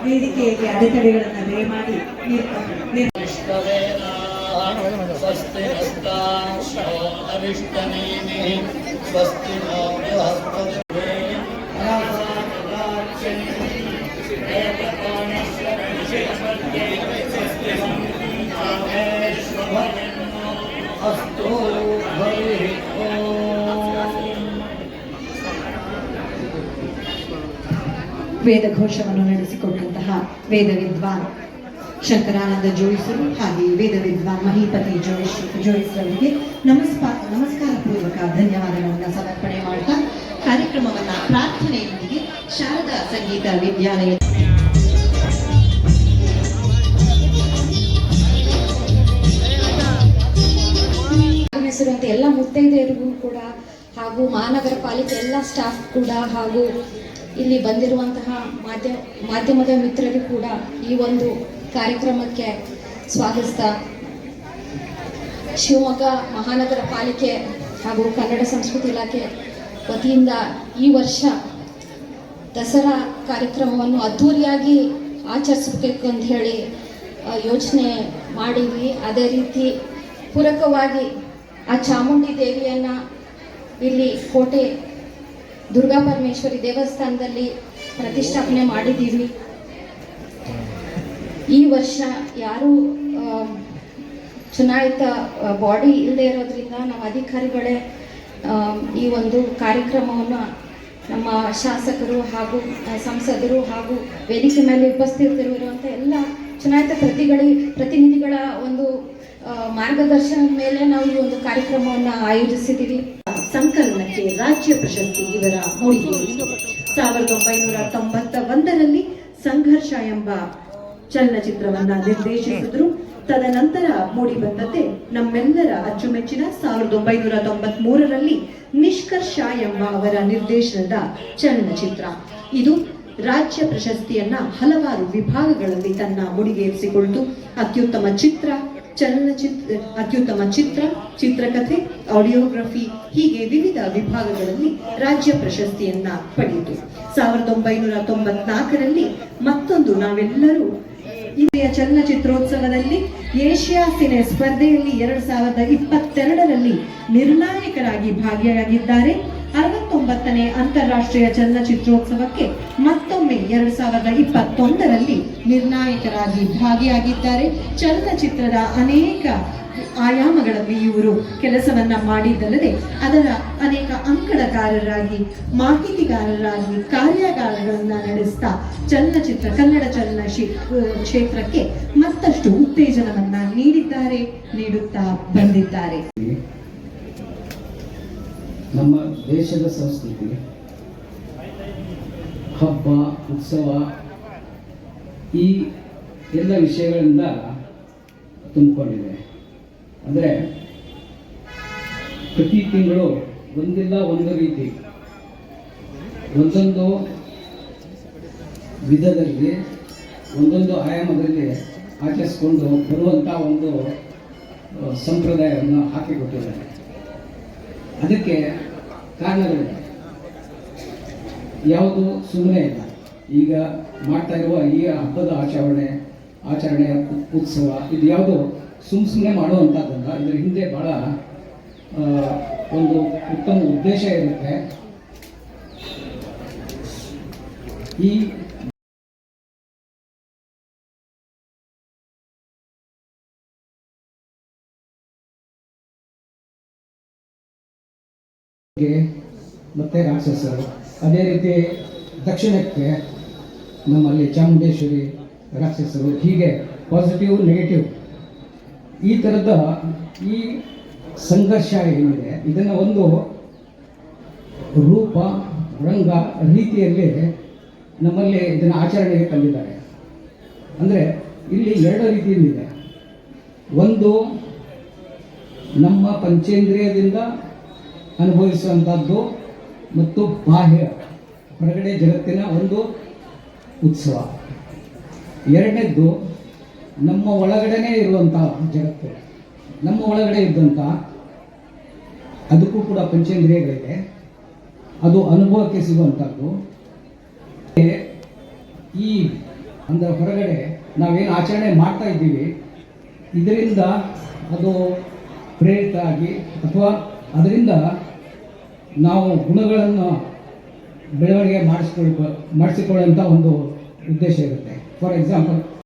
ವೇದಿಕೆಗೆ ಅಡೆತಡೆಗಳನ್ನು ದಯಮಾಡಿ ವೇದಘೋಷವನ್ನು ನಡೆಸಿಕೊಟ್ಟಂತಹ ವೇದ ವಿದ್ವಾನ್ ಶಂಕರಾನಂದ ಜೋಯಿಸರು ಹಾಗೆ ವೇದ ವಿದ್ವಾನ್ ಮಹೀಪತಿ ಜೋಯಿಸರಿಗೆ ನಮಸ್ಕಾರ ಪೂರ್ವಕ ಧನ್ಯವಾದಗಳನ್ನು ಸಮರ್ಪಣೆ ಮಾಡ್ತಾ ಕಾರ್ಯಕ್ರಮವನ್ನು ಪ್ರಾರ್ಥನೆಯೊಂದಿಗೆ ಶಾರದಾ ಸಂಗೀತ ವಿದ್ಯಾಲಯ ಆಗಮಿಸಿರುವಂಥ ಎಲ್ಲ ಮುತ್ತೈದೆಯರಿಗೂ ಕೂಡ ಹಾಗೂ ಮಹಾನಗರ ಪಾಲಿಕೆ ಎಲ್ಲ ಸ್ಟಾಫ್ ಕೂಡ ಹಾಗೂ ಇಲ್ಲಿ ಬಂದಿರುವಂತಹ ಮಾಧ್ಯಮದ ಮಿತ್ರರು ಕೂಡ ಈ ಒಂದು ಕಾರ್ಯಕ್ರಮಕ್ಕೆ ಸ್ವಾಗತಿಸ್ತಾ ಶಿವಮೊಗ್ಗ ಮಹಾನಗರ ಪಾಲಿಕೆ ಹಾಗೂ ಕನ್ನಡ ಸಂಸ್ಕೃತಿ ಇಲಾಖೆ ವತಿಯಿಂದ ಈ ವರ್ಷ ದಸರಾ ಕಾರ್ಯಕ್ರಮವನ್ನು ಅದ್ಧೂರಿಯಾಗಿ ಆಚರಿಸಬೇಕು ಅಂತ ಹೇಳಿ ಯೋಚನೆ ಮಾಡಿದ್ವಿ. ಅದೇ ರೀತಿ ಪೂರಕವಾಗಿ ಆ ಚಾಮುಂಡಿ ದೇವಿಯನ್ನು ಇಲ್ಲಿ ಕೋಟೆ ದುರ್ಗಾ ಪರಮೇಶ್ವರಿ ದೇವಸ್ಥಾನದಲ್ಲಿ ಪ್ರತಿಷ್ಠಾಪನೆ ಮಾಡಿದ್ದೀವಿ. ಈ ವರ್ಷ ಯಾರೂ ಚುನಾಯಿತ ಬಾಡಿ ಇಲ್ಲದೆ ಇರೋದ್ರಿಂದ ನಾವು ಅಧಿಕಾರಿಗಳೇ ಈ ಒಂದು ಕಾರ್ಯಕ್ರಮವನ್ನು ನಮ್ಮ ಶಾಸಕರು ಹಾಗೂ ಸಂಸದರು ಹಾಗೂ ವೇದಿಕೆ ಮೇಲೆ ಉಪಸ್ಥಿತರಿರುವಂಥ ಎಲ್ಲ ಚುನಾಯಿತ ಪ್ರತಿನಿಧಿಗಳ ಒಂದು ಮಾರ್ಗದರ್ಶನದ ಮೇಲೆ ನಾವು ಈ ಒಂದು ಕಾರ್ಯಕ್ರಮವನ್ನು ಆಯೋಜಿಸಿದ್ದೀವಿ. ಸಂಕಲನಕ್ಕೆ ರಾಜ್ಯ ಪ್ರಶಸ್ತಿ ಇವರ ಮೂಡಿಗೆ 1991ರಲ್ಲಿ ಸಂಘರ್ಷ ಎಂಬ ಚಲನಚಿತ್ರವನ್ನ ನಿರ್ದೇಶಿಸಿದ್ರು. ತದನಂತರ ಮೂಡಿ ಬಂದತೆ ನಮ್ಮೆಲ್ಲರ ಅಚ್ಚುಮೆಚ್ಚಿನ 1993ರಲ್ಲಿ ನಿಷ್ಕರ್ಷ ಎಂಬ ಅವರ ನಿರ್ದೇಶನದ ಚಲನಚಿತ್ರ. ಇದು ರಾಜ್ಯ ಪ್ರಶಸ್ತಿಯನ್ನ ಹಲವಾರು ವಿಭಾಗಗಳಲ್ಲಿ ತನ್ನ ಮುಡಿಗೇರಿಸಿಕೊಳ್ತು. ಅತ್ಯುತ್ತಮ ಚಿತ್ರ, ಅತ್ಯುತ್ತಮ ಚಿತ್ರಕಥೆ, ಆಡಿಯೋಗ್ರಫಿ ಹೀಗೆ ವಿವಿಧ ವಿಭಾಗಗಳಲ್ಲಿ ರಾಜ್ಯ ಪ್ರಶಸ್ತಿಯನ್ನ ಪಡೆಯಿತು. 1994ರಲ್ಲಿ ಮತ್ತೊಂದು ನಾವೆಲ್ಲರೂ ಇಂದಿಯ ಚಲನಚಿತ್ರೋತ್ಸವದಲ್ಲಿ ಏಷ್ಯಾ ಸಿನೆ ಸ್ಪರ್ಧೆಯಲ್ಲಿ 2022ರಲ್ಲಿ ನಿರ್ಣಾಯಕರಾಗಿ ಭಾಗಿಯಾಗಿದ್ದಾರೆ. 69ನೇ ಅಂತಾರಾಷ್ಟ್ರೀಯ ಚಲನಚಿತ್ರೋತ್ಸವಕ್ಕೆ ಮತ್ತೊಮ್ಮೆ 2021ರಲ್ಲಿ ನಿರ್ಣಾಯಕರಾಗಿ ಭಾಗಿಯಾಗಿದ್ದಾರೆ. ಚಲನಚಿತ್ರದ ಅನೇಕ ಆಯಾಮಗಳಲ್ಲಿ ಇವರು ಕೆಲಸವನ್ನ ಮಾಡಿದ್ದಲ್ಲದೆ ಅದರ ಅನೇಕ ಅಂಕಣಕಾರರಾಗಿ, ಮಾಹಿತಿಗಾರರಾಗಿ ಕಾರ್ಯಾಗಾರಗಳನ್ನ ನಡೆಸ್ತಾ ಚಲನಚಿತ್ರ, ಕನ್ನಡ ಕ್ಷೇತ್ರಕ್ಕೆ ಮತ್ತಷ್ಟು ಉತ್ತೇಜನವನ್ನ ನೀಡುತ್ತಾ ಬಂದಿದ್ದಾರೆ. ನಮ್ಮ ದೇಶದ ಸಂಸ್ಕೃತಿ, ಹಬ್ಬ, ಉತ್ಸವ ಈ ಎಲ್ಲ ವಿಷಯಗಳಿಂದ ತುಂಬಿಕೊಂಡಿದೆ. ಅಂದರೆ ಪ್ರತಿ ತಿಂಗಳು ಒಂದಿಲ್ಲ ಒಂದು ರೀತಿ ಒಂದೊಂದು ವಿಧದಲ್ಲಿ ಒಂದೊಂದು ಆಯಾಮದಲ್ಲಿ ಆಚರಿಸ್ಕೊಂಡು ಬರುವಂಥ ಒಂದು ಸಂಪ್ರದಾಯವನ್ನು ಹಾಕಿಕೊಟ್ಟಿದ್ದಾರೆ. ಅದಕ್ಕೆ ಕಾರಣಗಳಿವೆ, ಯಾವುದು ಸುಮ್ಮನೆ ಇಲ್ಲ. ಈಗ ಮಾಡ್ತಾ ಇರುವ ಈ ಹಬ್ಬದ ಆಚರಣೆ ಉತ್ಸವ ಇದು ಯಾವುದು ಸುಮ್ಮನೆ ಮಾಡುವಂಥದ್ದಲ್ಲ. ಇದರ ಹಿಂದೆ ಭಾಳ ಒಂದು ಉತ್ತಮ ಉದ್ದೇಶ ಇರುತ್ತೆ. ಈ ಮತ್ತು ರಾಕ್ಷಸರು, ಅದೇ ರೀತಿ ದಕ್ಷಿಣಕ್ಕೆ ನಮ್ಮಲ್ಲಿ ಚಾಮುಂಡೇಶ್ವರಿ, ರಾಕ್ಷಸರು, ಹೀಗೆ ಪಾಸಿಟಿವ್ ನೆಗೆಟಿವ್ ಈ ಥರದ ಈ ಸಂಘರ್ಷ ಏನಿದೆ ಇದನ್ನು ಒಂದು ರೂಪ, ರಂಗ, ರೀತಿಯಲ್ಲಿ ನಮ್ಮಲ್ಲಿ ಇದನ್ನು ಆಚರಣೆಗೆ ತಂದಿದ್ದಾರೆ. ಅಂದರೆ ಇಲ್ಲಿ ಎರಡು ರೀತಿಯಲ್ಲಿದೆ. ಒಂದು ನಮ್ಮ ಪಂಚೇಂದ್ರಿಯದಿಂದ ಅನುಭವಿಸುವಂಥದ್ದು ಮತ್ತು ಬಾಹ್ಯ ಹೊರಗಡೆ ಜಗತ್ತಿನ ಒಂದು ಉತ್ಸವ. ಎರಡನೇದ್ದು ನಮ್ಮ ಒಳಗಡೆನೇ ಇರುವಂಥ ಜಗತ್ತು, ನಮ್ಮ ಒಳಗಡೆ ಇದ್ದಂಥ ಅದಕ್ಕೂ ಕೂಡ ಪಂಚೇಂದ್ರಿಯಗಳಿದೆ, ಅದು ಅನುಭವಕ್ಕೆ ಸಿಗುವಂಥದ್ದು. ಈ ಅಂದರೆ ಹೊರಗಡೆ ನಾವೇನು ಆಚರಣೆ ಮಾಡ್ತಾ ಇದ್ದೀವಿ ಇದರಿಂದ ಅದು ಪ್ರೇರಿತ ಆಗಿ ಅಥವಾ ಅದರಿಂದ ನಾವು ಗುಣಗಳನ್ನು ಬೆಳವಣಿಗೆ ಮಾಡಿಸಿಕೊಳ್ಳುವಂಥ ಒಂದು ಉದ್ದೇಶ ಇರುತ್ತೆ. For example